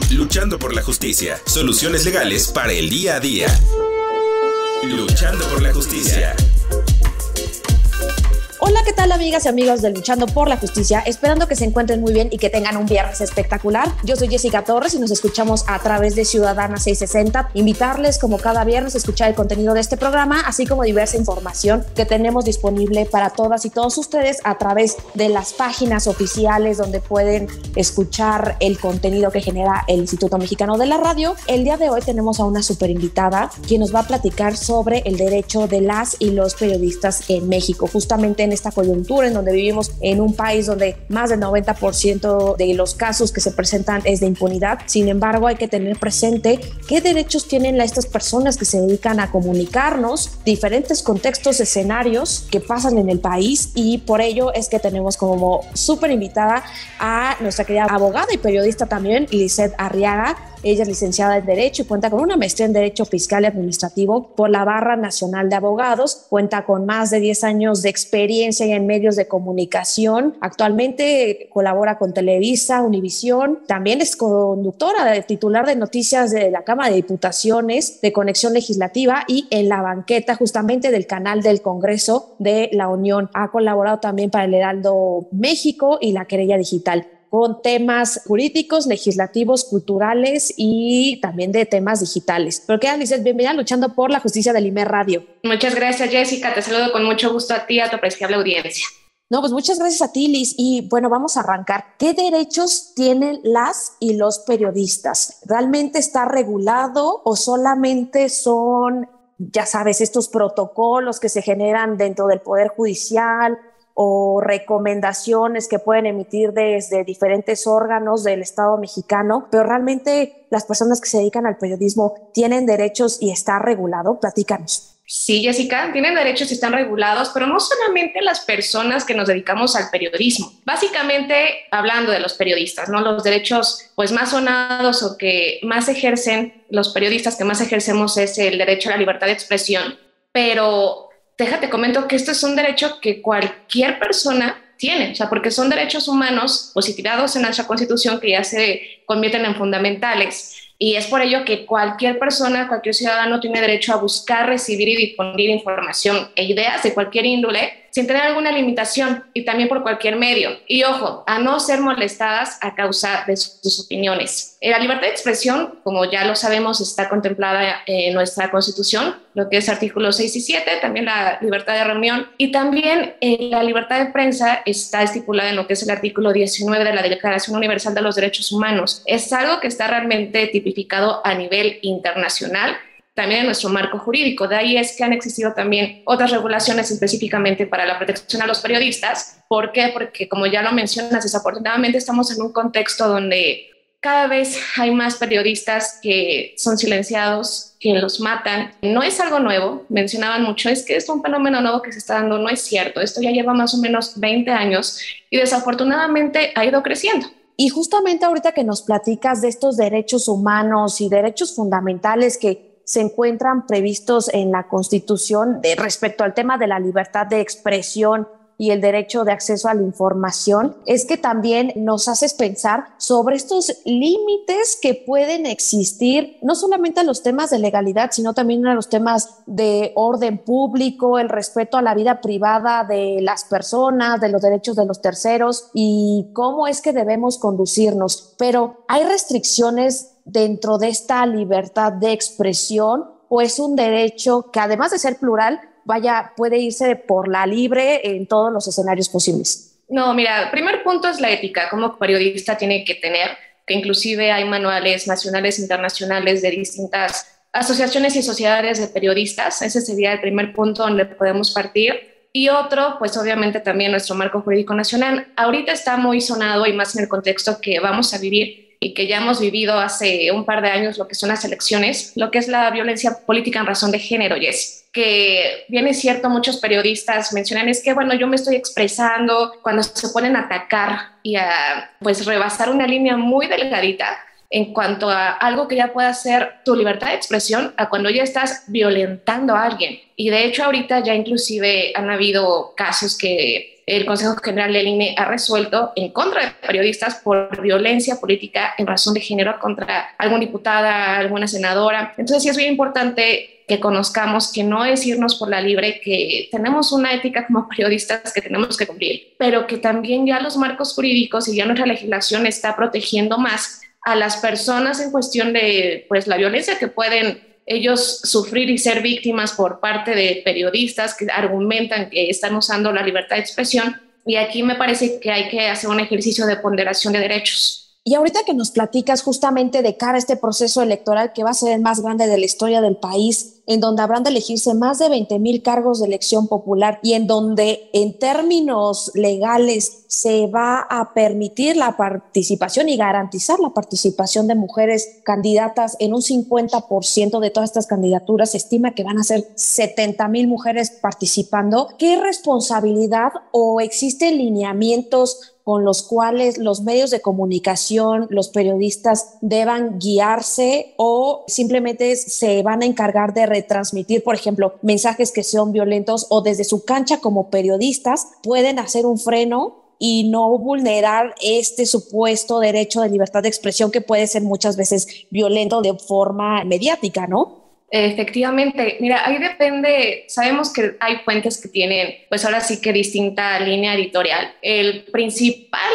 Luchando por la justicia. Soluciones legales para el día a día. Luchando por la justicia. Hola, ¿qué tal, amigas y amigos de Luchando por la Justicia? Esperando que se encuentren muy bien y que tengan un viernes espectacular. Yo soy Jessica Torres y nos escuchamos a través de Ciudadana 660. Invitarles, como cada viernes, a escuchar el contenido de este programa, así como diversa información que tenemos disponible para todas y todos ustedes a través de las páginas oficiales donde pueden escuchar el contenido que genera el Instituto Mexicano de la Radio. El día de hoy tenemos a una super invitada quien nos va a platicar sobre el derecho de las y los periodistas en México, justamente en esta coyuntura en donde vivimos en un país donde más del 90% de los casos que se presentan es de impunidad. Sin embargo, hay que tener presente qué derechos tienen estas personas que se dedican a comunicarnos diferentes contextos, escenarios que pasan en el país, y por ello es que tenemos como súper invitada a nuestra querida abogada y periodista también, Lizeth Arriaga. Ella es licenciada en Derecho y cuenta con una maestría en Derecho Fiscal y Administrativo por la Barra Nacional de Abogados. Cuenta con más de 10 años de experiencia en medios de comunicación. Actualmente colabora con Televisa, Univisión. También es conductora, titular de noticias de la Cámara de Diputaciones, de Conexión Legislativa y en la banqueta justamente del canal del Congreso de la Unión. Ha colaborado también para el Heraldo México y la Querella Digital, con temas jurídicos, legislativos, culturales y también de temas digitales. Pero qué, Lizeth, bienvenida a Luchando por la Justicia del IMER Radio. Muchas gracias, Jessica. Te saludo con mucho gusto a ti y a tu apreciable audiencia. No, pues muchas gracias a ti, Liz. Y bueno, vamos a arrancar. ¿Qué derechos tienen las y los periodistas? ¿Realmente está regulado o solamente son, ya sabes, estos protocolos que se generan dentro del Poder Judicial o recomendaciones que pueden emitir desde diferentes órganos del Estado mexicano, pero realmente las personas que se dedican al periodismo tienen derechos y está regulado? Platícanos. Sí, Jessica, tienen derechos y están regulados, pero no solamente las personas que nos dedicamos al periodismo. Básicamente, hablando de los periodistas, ¿no? Los derechos pues más sonados o que más ejercen los periodistas, que más ejercemos, es el derecho a la libertad de expresión, pero déjate comento que esto es un derecho que cualquier persona tiene, o sea, porque son derechos humanos positivados en nuestra Constitución que ya se convierten en fundamentales, y es por ello que cualquier persona, cualquier ciudadano tiene derecho a buscar, recibir y difundir información e ideas de cualquier índole sin tener alguna limitación y también por cualquier medio. Y ojo, a no ser molestadas a causa de sus opiniones. La libertad de expresión, como ya lo sabemos, está contemplada en nuestra Constitución, lo que es artículos 6 y 7, también la libertad de reunión, y también la libertad de prensa está estipulada en lo que es el artículo 19 de la Declaración Universal de los Derechos Humanos. Es algo que está realmente tipificado a nivel internacional, también en nuestro marco jurídico. De ahí es que han existido también otras regulaciones específicamente para la protección a los periodistas. ¿Por qué? Porque, como ya lo mencionas, desafortunadamente estamos en un contexto donde cada vez hay más periodistas que son silenciados, que los matan. No es algo nuevo, mencionaban mucho, es que es un fenómeno nuevo que se está dando. No es cierto, esto ya lleva más o menos 20 años y desafortunadamente ha ido creciendo. Y justamente ahorita que nos platicas de estos derechos humanos y derechos fundamentales que se encuentran previstos en la Constitución respecto al tema de la libertad de expresión y el derecho de acceso a la información, es que también nos haces pensar sobre estos límites que pueden existir, no solamente a los temas de legalidad, sino también a los temas de orden público, el respeto a la vida privada de las personas, de los derechos de los terceros y cómo es que debemos conducirnos. Pero ¿hay restricciones dentro de esta libertad de expresión o es un derecho que, además de ser plural, puede irse por la libre en todos los escenarios posibles? No, mira, el primer punto es la ética, como periodista tiene que tener, que inclusive hay manuales nacionales e internacionales de distintas asociaciones y sociedades de periodistas. Ese sería el primer punto donde podemos partir. Y otro, pues obviamente también nuestro marco jurídico nacional. Ahorita está muy sonado y más en el contexto que vamos a vivir y que ya hemos vivido hace un par de años, lo que son las elecciones, lo que es la violencia política en razón de género, Jess, que bien es cierto, muchos periodistas mencionan, es que bueno, yo me estoy expresando, cuando se ponen a atacar y a pues rebasar una línea muy delgadita en cuanto a algo que ya pueda ser tu libertad de expresión, a cuando ya estás violentando a alguien. Y de hecho ahorita ya inclusive han habido casos que el Consejo General del INE ha resuelto en contra de periodistas por violencia política en razón de género contra alguna diputada, alguna senadora. Entonces sí es bien importante que conozcamos que no es irnos por la libre, que tenemos una ética como periodistas que tenemos que cumplir, pero que también ya los marcos jurídicos y ya nuestra legislación está protegiendo más a las personas en cuestión de pues, la violencia que pueden ellos sufrir y ser víctimas por parte de periodistas que argumentan que están usando la libertad de expresión. Y aquí me parece que hay que hacer un ejercicio de ponderación de derechos. Y ahorita que nos platicas justamente de cara a este proceso electoral que va a ser el más grande de la historia del país, en donde habrán de elegirse más de 20,000 cargos de elección popular y en donde en términos legales se va a permitir la participación y garantizar la participación de mujeres candidatas en un 50% de todas estas candidaturas, se estima que van a ser 70,000 mujeres participando. ¿Qué responsabilidad o existen lineamientos con los cuales los medios de comunicación, los periodistas deban guiarse o simplemente se van a encargar de retransmitir, por ejemplo, mensajes que son violentos o desde su cancha como periodistas pueden hacer un freno y no vulnerar este supuesto derecho de libertad de expresión que puede ser muchas veces violento de forma mediática, ¿no? Efectivamente, mira, ahí depende, sabemos que hay fuentes que tienen, pues ahora sí que distinta línea editorial. El principal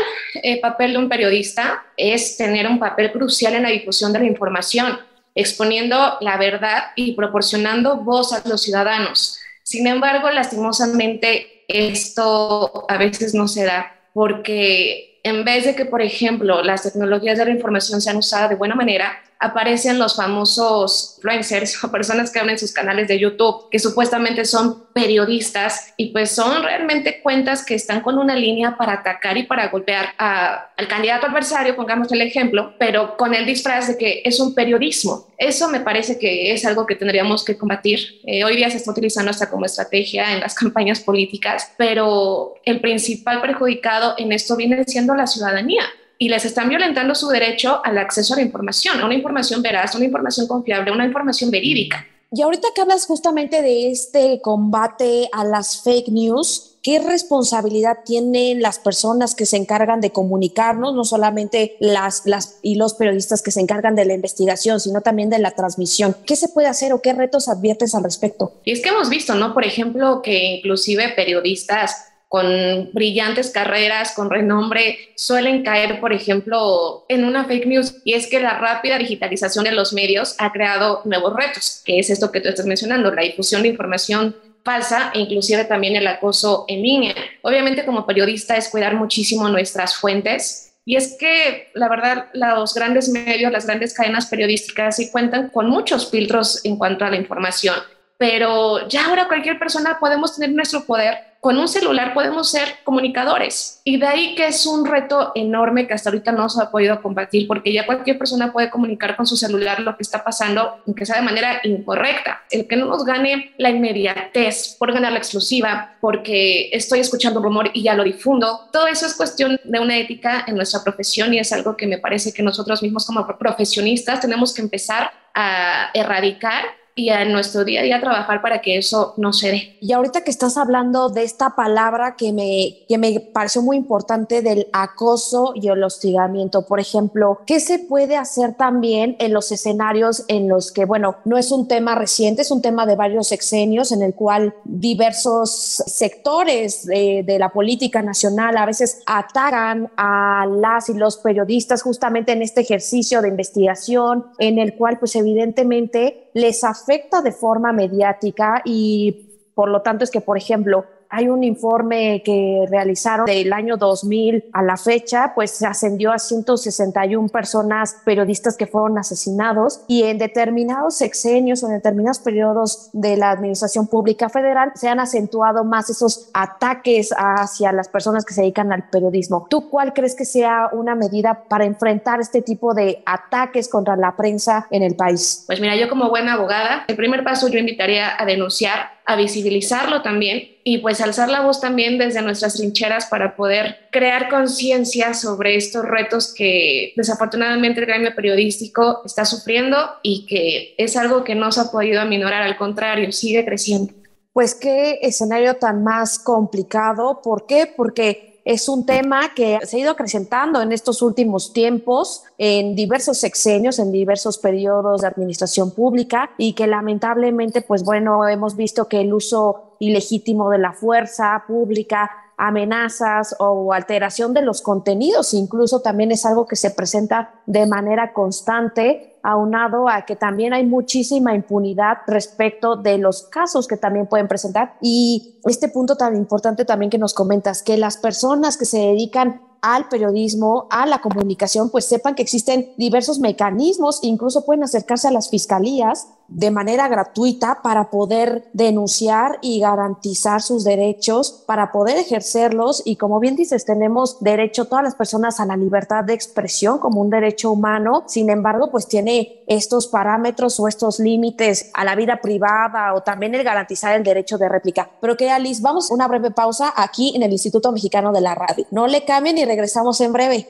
papel de un periodista es tener un papel crucial en la difusión de la información, exponiendo la verdad y proporcionando voz a los ciudadanos. Sin embargo, lastimosamente, esto a veces no se da porque en vez de que, por ejemplo, las tecnologías de la información sean usadas de buena manera, aparecen los famosos influencers o personas que hablan en sus canales de YouTube que supuestamente son periodistas y pues son realmente cuentas que están con una línea para atacar y para golpear al candidato adversario, pongamos el ejemplo, pero con el disfraz de que es un periodismo. Eso me parece que es algo que tendríamos que combatir. Hoy día se está utilizando hasta como estrategia en las campañas políticas, pero el principal perjudicado en esto viene siendo la ciudadanía. Y les están violentando su derecho al acceso a la información, a una información veraz, a una información confiable, a una información verídica. Y ahorita que hablas justamente de este combate a las fake news, ¿qué responsabilidad tienen las personas que se encargan de comunicarnos? No solamente las y los periodistas que se encargan de la investigación, sino también de la transmisión. ¿Qué se puede hacer o qué retos adviertes al respecto? Y es que hemos visto, ¿no? Por ejemplo, que inclusive periodistas con brillantes carreras, con renombre, suelen caer, por ejemplo, en una fake news. Y es que la rápida digitalización de los medios ha creado nuevos retos, que es esto que tú estás mencionando, la difusión de información falsa e inclusive también el acoso en línea. Obviamente, como periodista es cuidar muchísimo nuestras fuentes. Y es que, la verdad, los grandes medios, las grandes cadenas periodísticas sí cuentan con muchos filtros en cuanto a la información. Pero ya ahora cualquier persona podemos tener nuestro poder. Con un celular podemos ser comunicadores. Y de ahí que es un reto enorme que hasta ahorita no se ha podido combatir, porque ya cualquier persona puede comunicar con su celular lo que está pasando, aunque sea de manera incorrecta. El que no nos gane la inmediatez por ganar la exclusiva, porque estoy escuchando un rumor y ya lo difundo. Todo eso es cuestión de una ética en nuestra profesión y es algo que me parece que nosotros mismos como profesionistas tenemos que empezar a erradicar y en nuestro día a día trabajar para que eso no se dé. Y ahorita que estás hablando de esta palabra que me pareció muy importante del acoso y el hostigamiento, por ejemplo, ¿qué se puede hacer también en los escenarios en los que, bueno, no es un tema reciente, es un tema de varios sexenios en el cual diversos sectores de la política nacional a veces atacan a las y los periodistas justamente en este ejercicio de investigación en el cual pues evidentemente les afecta de forma mediática y por lo tanto es que, por ejemplo, hay un informe que realizaron del año 2000 a la fecha, pues se ascendió a 161 personas periodistas que fueron asesinados y en determinados sexenios o en determinados periodos de la administración pública federal se han acentuado más esos ataques hacia las personas que se dedican al periodismo. ¿Tú cuál crees que sea una medida para enfrentar este tipo de ataques contra la prensa en el país? Pues mira, yo como buena abogada, el primer paso yo invitaría a denunciar, a visibilizarlo también y pues alzar la voz también desde nuestras trincheras para poder crear conciencia sobre estos retos que desafortunadamente el gremio periodístico está sufriendo y que es algo que no se ha podido aminorar, al contrario, sigue creciendo. pues qué escenario tan más complicado. ¿Por qué? Porque es un tema que se ha ido acrecentando en estos últimos tiempos, en diversos sexenios, en diversos periodos de administración pública, y que lamentablemente, pues bueno, hemos visto que el uso ilegítimo de la fuerza pública, amenazas o alteración de los contenidos, incluso también es algo que se presenta de manera constante, aunado a que también hay muchísima impunidad respecto de los casos que también pueden presentar. Y este punto tan importante también que nos comentas, que las personas que se dedican al periodismo, a la comunicación, pues sepan que existen diversos mecanismos, incluso pueden acercarse a las fiscalías de manera gratuita para poder denunciar y garantizar sus derechos, para poder ejercerlos. Y como bien dices, tenemos derecho todas las personas a la libertad de expresión como un derecho humano. Sin embargo, pues tiene estos parámetros o estos límites a la vida privada, o también el garantizar el derecho de réplica. Pero que, Alice, vamos a una breve pausa aquí en el Instituto Mexicano de la Radio. No le cambien y regresamos en breve.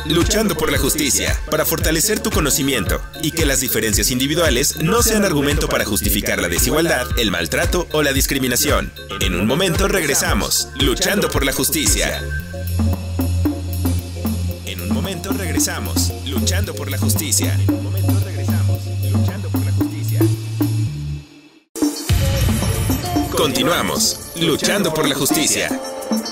Luchando por la justicia, para fortalecer tu conocimiento y que las diferencias individuales no sean argumento para justificar la desigualdad, el maltrato o la discriminación. En un momento regresamos, Luchando por la justicia. En un momento regresamos, Luchando por la justicia. En un momento regresamos, Luchando por la justicia. Continuamos, Luchando por la justicia.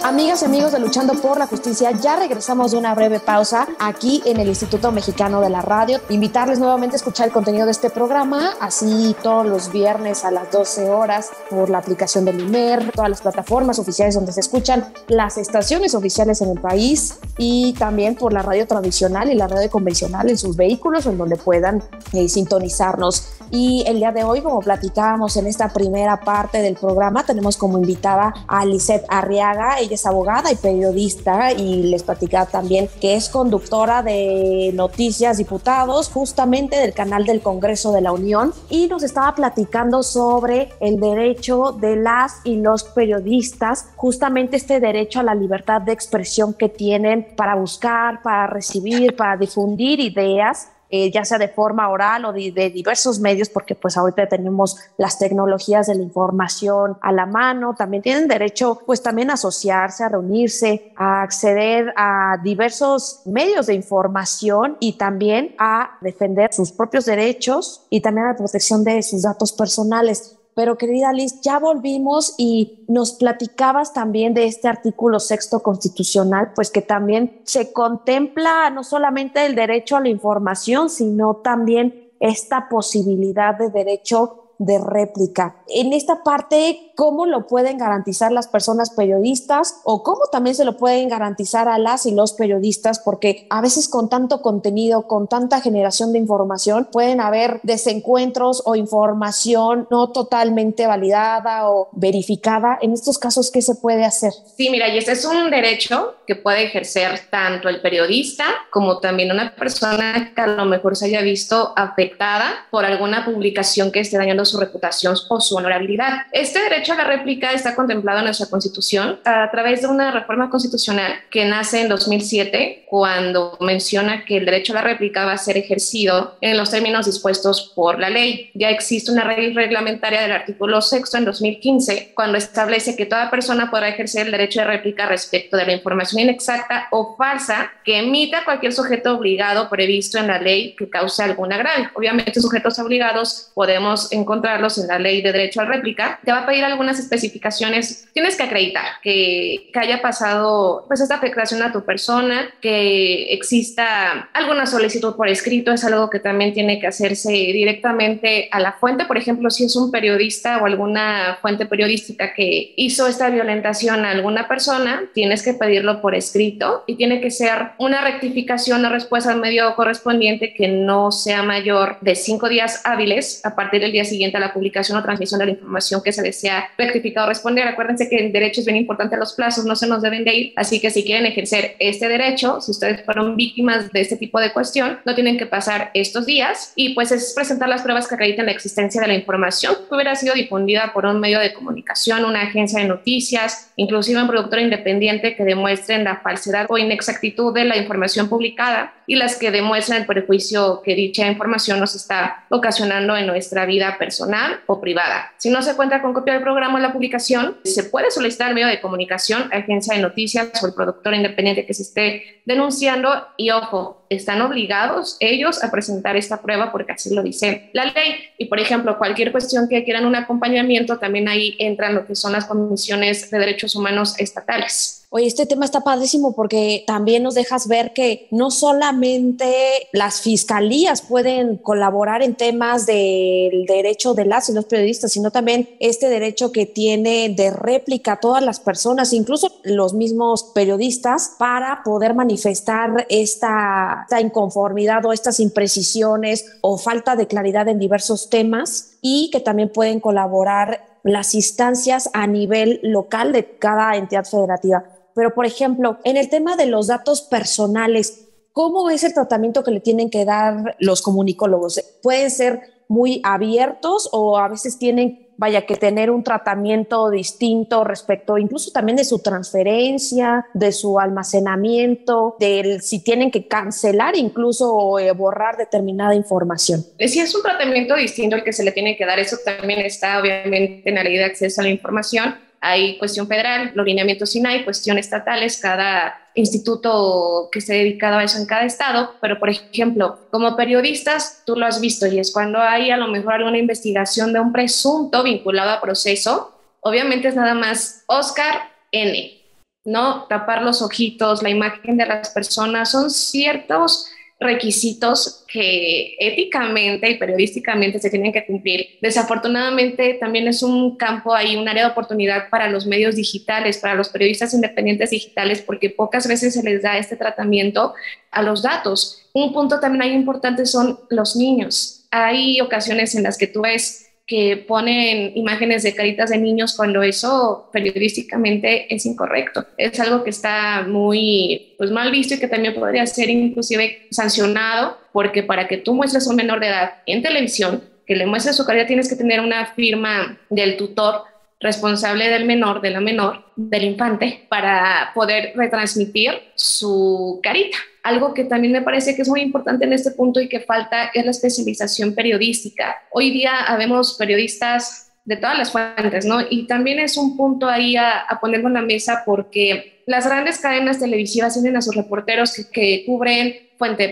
Amigas y amigos de Luchando por la Justicia, ya regresamos de una breve pausa aquí en el Instituto Mexicano de la Radio. Invitarles nuevamente a escuchar el contenido de este programa, así todos los viernes a las 12 horas por la aplicación del IMER, todas las plataformas oficiales donde se escuchan las estaciones oficiales en el país, y también por la radio tradicional y la radio convencional en sus vehículos, en donde puedan sintonizarnos. Y el día de hoy, como platicábamos en esta primera parte del programa, tenemos como invitada a Lisette Arriaga. Ella es abogada y periodista, y les platicaba también que es conductora de Noticias Diputados, justamente del canal del Congreso de la Unión, y nos estaba platicando sobre el derecho de las y los periodistas, justamente este derecho a la libertad de expresión que tienen para buscar, para recibir, para difundir ideas, ya sea de forma oral o de diversos medios, porque pues ahorita tenemos las tecnologías de la información a la mano. También tienen derecho pues también a asociarse, a reunirse, a acceder a diversos medios de información, y también a defender sus propios derechos y también a la protección de sus datos personales. Pero, querida Liz, ya volvimos y nos platicabas también de este artículo 6º constitucional, pues que también se contempla no solamente el derecho a la información, sino también esta posibilidad de derecho de réplica. En esta parte, ¿cómo lo pueden garantizar las personas periodistas, o cómo también se lo pueden garantizar a las y los periodistas? Porque a veces con tanto contenido, con tanta generación de información, pueden haber desencuentros o información no totalmente validada o verificada. En estos casos, ¿qué se puede hacer? Sí, mira, y este es un derecho que puede ejercer tanto el periodista como también una persona que a lo mejor se haya visto afectada por alguna publicación que esté dañando su reputación o su honorabilidad. Este derecho a la réplica está contemplado en nuestra Constitución a través de una reforma constitucional que nace en 2007, cuando menciona que el derecho a la réplica va a ser ejercido en los términos dispuestos por la ley. Ya existe una ley reglamentaria del artículo 6º en 2015, cuando establece que toda persona podrá ejercer el derecho de réplica respecto de la información inexacta o falsa que emita cualquier sujeto obligado previsto en la ley que cause algún agravio. Obviamente, sujetos obligados podemos encontrarlos en la ley de derecho a réplica. Te va a pedir algunas especificaciones. Tienes que acreditar que haya pasado pues esta afectación a tu persona, que exista alguna solicitud por escrito. Es algo que también tiene que hacerse directamente a la fuente. Por ejemplo, si es un periodista o alguna fuente periodística que hizo esta violentación a alguna persona, tienes que pedirlo por escrito, y tiene que ser una rectificación o respuesta al medio correspondiente que no sea mayor de 5 días hábiles a partir del día siguiente a la publicación o transmisión de la información que se desea rectificar o responder. Acuérdense que el derecho es bien importante, los plazos no se nos deben de ir, así que si quieren ejercer este derecho, si ustedes fueron víctimas de este tipo de cuestión, no tienen que pasar estos días, y pues es presentar las pruebas que acrediten la existencia de la información que hubiera sido difundida por un medio de comunicación, una agencia de noticias, inclusive un productor independiente, que demuestren la falsedad o inexactitud de la información publicada y las que demuestran el perjuicio que dicha información nos está ocasionando en nuestra vida personal. personal o privada. Si no se cuenta con copia del programa o la publicación, se puede solicitar al medio de comunicación, agencia de noticias o el productor independiente que se esté denunciando y, ojo, están obligados ellos a presentar esta prueba porque así lo dice la ley. Y, por ejemplo, cualquier cuestión que quieran un acompañamiento, también ahí entran lo que son las comisiones de derechos humanos estatales. Oye, este tema está padrísimo porque también nos dejas ver que no solamente las fiscalías pueden colaborar en temas del derecho de las y los periodistas, sino también este derecho que tiene de réplica a todas las personas, incluso los mismos periodistas, para poder manifestar esta inconformidad o estas imprecisiones o falta de claridad en diversos temas, y que también pueden colaborar las instancias a nivel local de cada entidad federativa. Pero, por ejemplo, en el tema de los datos personales, ¿cómo es el tratamiento que le tienen que dar los comunicólogos? ¿Pueden ser muy abiertos o a veces tienen, que tener un tratamiento distinto respecto incluso también de su transferencia, de su almacenamiento, si tienen que cancelar incluso o borrar determinada información? Sí, es un tratamiento distinto el que se le tiene que dar. Eso también está obviamente en la ley de acceso a la información. Hay cuestión federal, los lineamientos SINAI, cuestiones estatales, cada instituto que esté dedicado a eso en cada estado, pero por ejemplo, como periodistas, tú lo has visto, y es cuando hay a lo mejor alguna investigación de un presunto vinculado a proceso, obviamente es nada más Oscar N., ¿no? Tapar los ojitos, la imagen de las personas, son ciertos requisitos que éticamente y periodísticamente se tienen que cumplir. Desafortunadamente también es un campo ahí, un área de oportunidad para los medios digitales, para los periodistas independientes digitales, porque pocas veces se les da este tratamiento a los datos. Un punto también ahí importante son los niños. Hay ocasiones en las que tú ves que ponen imágenes de caritas de niños cuando eso periodísticamente es incorrecto. Es algo que está muy mal visto y que también podría ser inclusive sancionado, porque para que tú muestres a un menor de edad en televisión, que le muestres su carita, tienes que tener una firma del tutor responsable del menor, de la menor, del infante, para poder retransmitir su carita. Algo que también me parece que es muy importante en este punto y que falta es la especialización periodística. Hoy día habemos periodistas de todas las fuentes, ¿no? Y también es un punto ahí a ponerlo en la mesa, porque las grandes cadenas televisivas tienen a sus reporteros que cubren fuente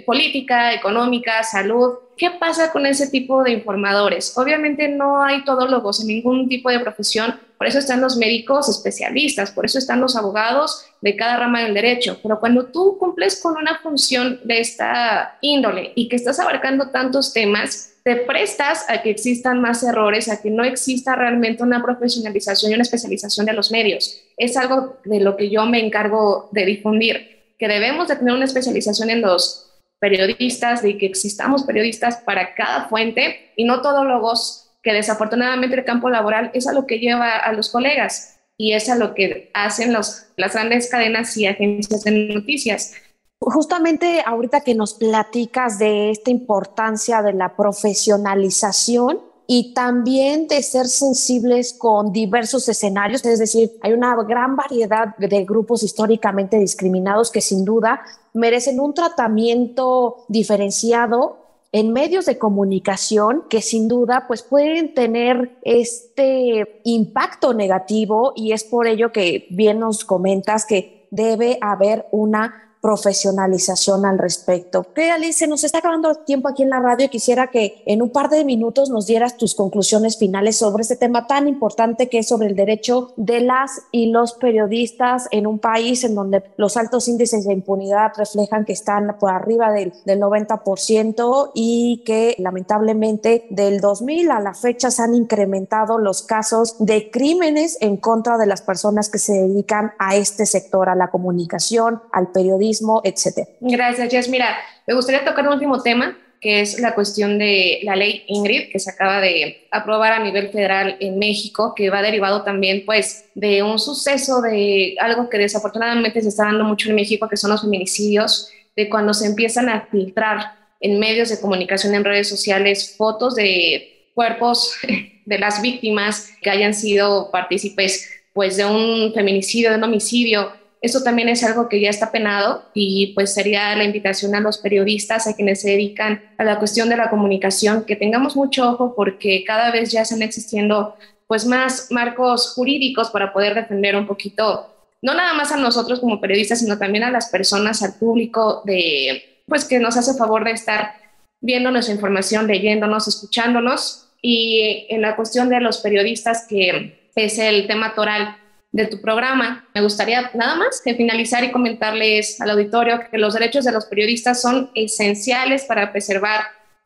política, económica, salud. ¿Qué pasa con ese tipo de informadores? Obviamente no hay todólogos en ningún tipo de profesión, por eso están los médicos especialistas, por eso están los abogados de cada rama del derecho, pero cuando tú cumples con una función de esta índole y que estás abarcando tantos temas, te prestas a que existan más errores, a que no exista realmente una profesionalización y una especialización de los medios. Es algo de lo que yo me encargo de difundir, que debemos de tener una especialización en los periodistas, de que existamos periodistas para cada fuente y no todólogos, que desafortunadamente el campo laboral es a lo que lleva a los colegas y es a lo que hacen las grandes cadenas y agencias de noticias. Justamente ahorita que nos platicas de esta importancia de la profesionalización y también de ser sensibles con diversos escenarios, es decir, hay una gran variedad de grupos históricamente discriminados que sin duda merecen un tratamiento diferenciado en medios de comunicación que sin duda pues pueden tener este impacto negativo, y es por ello que bien nos comentas que debe haber una profesionalización al respecto. Que Alice, nos está acabando el tiempo aquí en la radio y quisiera que en un par de minutos nos dieras tus conclusiones finales sobre este tema tan importante que es sobre el derecho de las y los periodistas en un país en donde los altos índices de impunidad reflejan que están por arriba del 90% y que lamentablemente del 2000 a la fecha se han incrementado los casos de crímenes en contra de las personas que se dedican a este sector, a la comunicación, al periodismo, etcétera. Gracias, Jess. Mira, me gustaría tocar un último tema, que es la cuestión de la ley Ingrid, que se acaba de aprobar a nivel federal en México, que va derivado también pues de un suceso, de algo que desafortunadamente se está dando mucho en México, que son los feminicidios, de cuando se empiezan a filtrar en medios de comunicación, en redes sociales, fotos de cuerpos de las víctimas que hayan sido partícipes pues de un feminicidio, de un homicidio. Esto también es algo que ya está penado y pues sería la invitación a los periodistas, a quienes se dedican a la cuestión de la comunicación, que tengamos mucho ojo porque cada vez ya están existiendo pues más marcos jurídicos para poder defender un poquito, no nada más a nosotros como periodistas, sino también a las personas, al público pues que nos hace favor de estar viendo nuestra información, leyéndonos, escuchándonos. Y en la cuestión de los periodistas, que es el tema toral de tu programa, me gustaría nada más que finalizar y comentarles al auditorio que los derechos de los periodistas son esenciales para preservar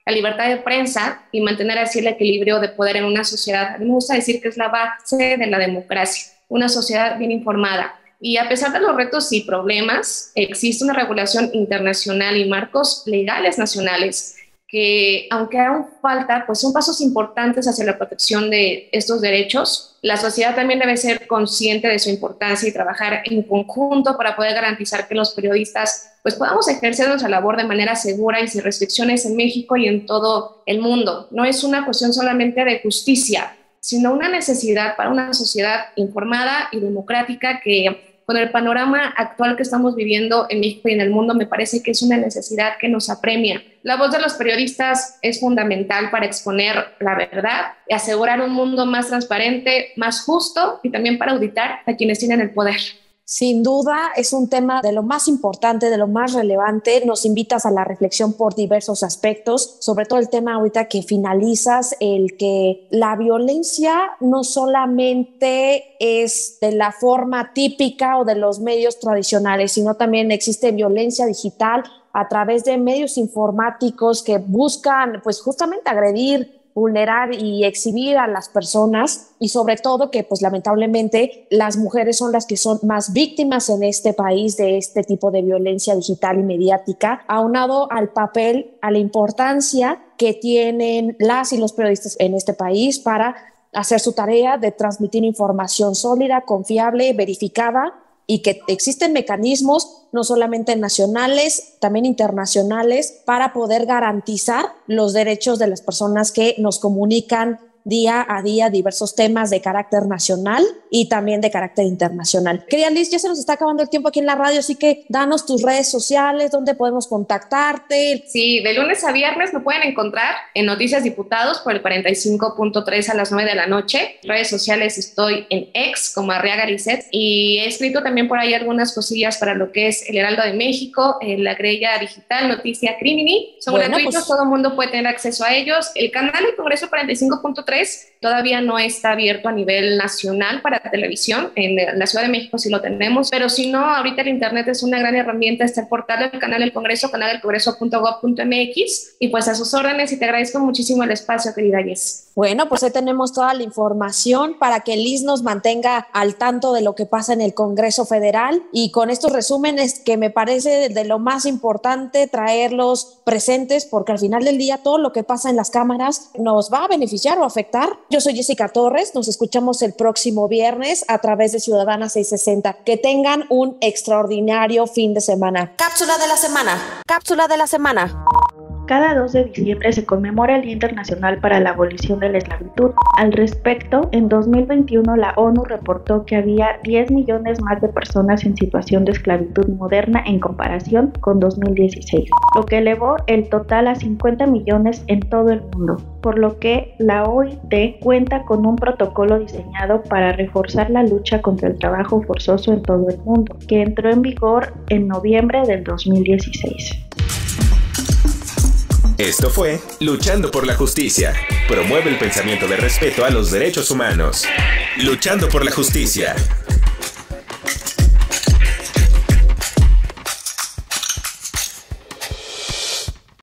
la libertad de prensa y mantener así el equilibrio de poder en una sociedad. A mí me gusta decir que es la base de la democracia, una sociedad bien informada. Y a pesar de los retos y problemas, existe una regulación internacional y marcos legales nacionales que, aunque aún falta, pues son pasos importantes hacia la protección de estos derechos. La sociedad también debe ser consciente de su importancia y trabajar en conjunto para poder garantizar que los periodistas pues podamos ejercer nuestra labor de manera segura y sin restricciones en México y en todo el mundo. No es una cuestión solamente de justicia, sino una necesidad para una sociedad informada y democrática que, con el panorama actual que estamos viviendo en México y en el mundo, me parece que es una necesidad que nos apremia. La voz de los periodistas es fundamental para exponer la verdad y asegurar un mundo más transparente, más justo y también para auditar a quienes tienen el poder. Sin duda es un tema de lo más importante, de lo más relevante. Nos invitas a la reflexión por diversos aspectos, sobre todo el tema ahorita que finalizas, el que la violencia no solamente es de la forma típica o de los medios tradicionales, sino también existe violencia digital a través de medios informáticos que buscan pues justamente agredir, vulnerar y exhibir a las personas, y sobre todo que pues lamentablemente las mujeres son las que son más víctimas en este país de este tipo de violencia digital y mediática, aunado al papel, a la importancia que tienen las y los periodistas en este país para hacer su tarea de transmitir información sólida, confiable, verificada, y que existen mecanismos no solamente nacionales, también internacionales, para poder garantizar los derechos de las personas que nos comunican día a día diversos temas de carácter nacional y también de carácter internacional. Querida Liz, ya se nos está acabando el tiempo aquí en la radio, así que danos tus redes sociales, dónde podemos contactarte. Sí, de lunes a viernes me pueden encontrar en Noticias Diputados por el 45.3 a las 9 de la noche. En redes sociales estoy en X como Arriaga Lisset y he escrito también por ahí algunas cosillas para lo que es el Heraldo de México, la grilla digital Noticia Crimini. Son gratuitos, pues, todo el mundo puede tener acceso a ellos. El canal del Congreso 45.3 todavía no está abierto a nivel nacional para televisión. En la Ciudad de México sí lo tenemos, pero si no, ahorita el internet es una gran herramienta. Está el portal del canal del Congreso, canaldelcongreso.gov.mx, y pues a sus órdenes, y te agradezco muchísimo el espacio, querida Jess. Bueno, pues ahí tenemos toda la información para que Liz nos mantenga al tanto de lo que pasa en el Congreso Federal, y con estos resúmenes que me parece de lo más importante traerlos presentes, porque al final del día todo lo que pasa en las cámaras nos va a beneficiar o afectar. Yo soy Jessica Torres, nos escuchamos el próximo viernes a través de Ciudadana 660. Que tengan un extraordinario fin de semana. Cápsula de la semana. Cápsula de la semana. Cada 2 de diciembre se conmemora el Día Internacional para la Abolición de la Esclavitud. Al respecto, en 2021 la ONU reportó que había 10 millones más de personas en situación de esclavitud moderna en comparación con 2016, lo que elevó el total a 50 millones en todo el mundo, por lo que la OIT cuenta con un protocolo diseñado para reforzar la lucha contra el trabajo forzoso en todo el mundo, que entró en vigor en noviembre del 2016. Esto fue Luchando por la Justicia. Promueve el pensamiento de respeto a los derechos humanos. Luchando por la Justicia.